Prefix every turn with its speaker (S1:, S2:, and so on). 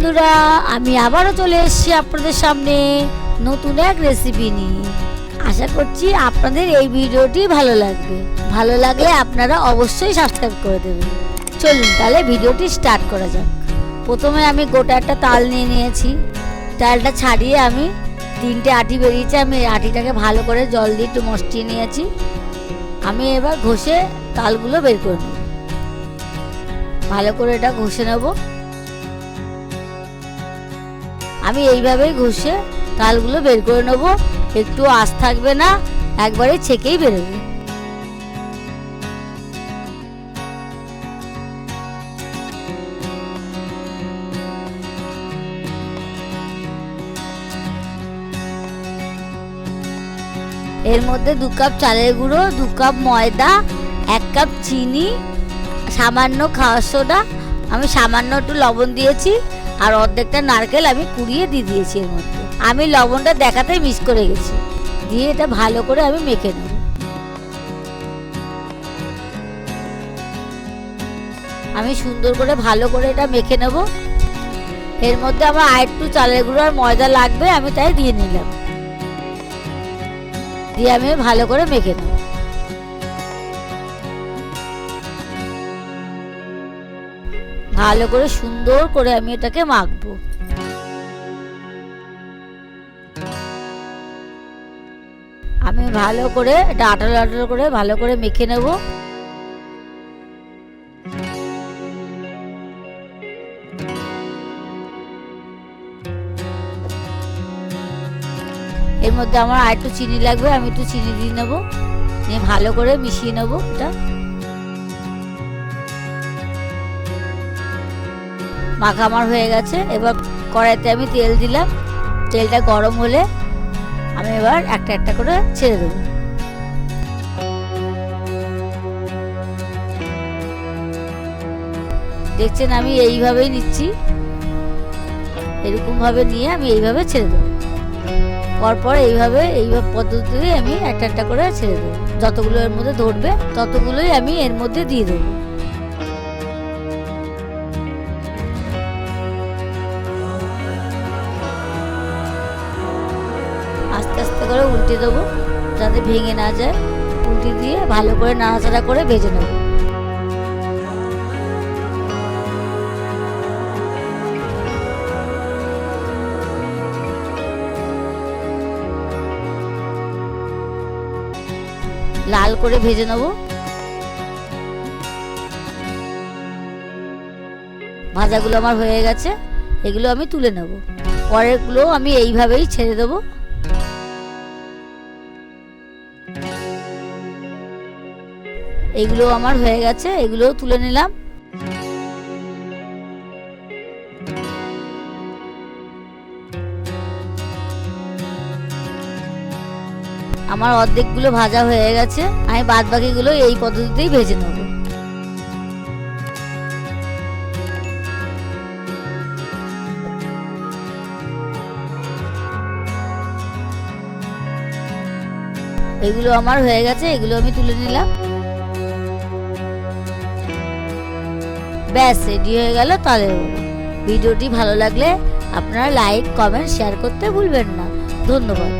S1: বন্ধুরা, আমি আবারও চলে এসেছি আপনাদের সামনে নতুন এক রেসিপি নিয়ে। আশা করছি আপনাদের এই ভিডিওটি ভালো লাগবে। ভালো লাগলে আপনারা অবশ্যই সাবস্ক্রাইব করে দেবেন। চলুন তাহলে ভিডিওটি স্টার্ট করা যাক। প্রথমে আমি গোটা একটা তাল নিয়ে নিয়েছি। তালটা ছাড়িয়ে আমি 3টে আটি বেরিয়েছে, আমি আটিটাকে ভালো করে জল দিয়ে একটু মসটিয়ে নিয়েছি। আমি এবার ঘষে তালগুলো বের করে নেব। ভালো করে এটা ঘষে নেব। আমি এইভাবেই ঘষে তালগুলো বের করে নেব, একটু আঁশ থাকবে না, একবারে ছেঁকেই বেরোবে। এর মধ্যে 2 কাপ চালের গুঁড়ো, 2 কাপ ময়দা, 1 কাপ চিনি, সামান্য খাওয়ার সোডা, আমি সামান্য একটু লবণ দিয়েছি, আর অর্ধেকটা নারকেল আমি কুড়িয়ে দিয়ে দিয়েছি এর মধ্যে। আমি লবণটা দেখাতে মিস করে গেছি। দিয়ে এটা ভালো করে আমি মেখে নেব। আমি সুন্দর করে ভালো করে এটা মেখে নেব। এর মধ্যে আমার আর একটু চালের গুঁড়ো আর ময়দা লাগবে, আমি তাই দিয়ে নিলাম। দিয়ে আমি ভালো করে মেখে নেব। ভালো করে সুন্দর করে আমি এটাকে মাখবো। আমি ভালো করে এটা আঠালো আঠালো করে ভালো করে মেখে নেব। এর মধ্যে আমার আর একটু চিনি লাগবে, আমি একটু চিনি দিয়ে নেবো, নিয়ে ভালো করে মিশিয়ে নেবো। এটা মাখা আমার হয়ে গেছে। এবার কড়াইতে আমি তেল দিলাম। তেলটা গরম হলে আমি এবার একটা একটা করে ছেড়ে দেবো। দেখছেন আমি এইভাবেই নিচ্ছি, এরকম ভাবে নিয়ে আমি এইভাবে ছেড়ে দেবো। পরপর এইভাবে পদ্ধতিতে আমি একটা একটা করে ছেড়ে দেবো। যতগুলো এর মধ্যে ধরবে ততগুলোই আমি এর মধ্যে দিয়ে দেবো। আস্তে আস্তে করে উল্টে দেবো যাতে ভেঙে না যায়। উল্টে দিয়ে ভালো করে নাড়াচাড়া করে ভেজে নেব। লাল করে ভেজে নেব। ভাজাগুলো আমার হয়ে গেছে, এগুলো আমি তুলে নেব। পরেরগুলো আমি এইভাবেই ছেড়ে দেবো। এগুলো আমার হয়ে গেছে, এগুলোও তুলে নিলাম। আমার অর্ধেকগুলো ভাজা হয়ে গেছে, আমি বাদ বাকিগুলো এই পদ্ধতিতেই ভেজে নেব। এগুলো আমার হয়ে গেছে, এগুলো আমি তুলে নিলাম। ব্যাস রেডি হয়ে গেল তালের বড়া। ভিডিওটি ভালো লাগলে আপনারা লাইক, কমেন্ট, শেয়ার করতে ভুলবেন না। ধন্যবাদ।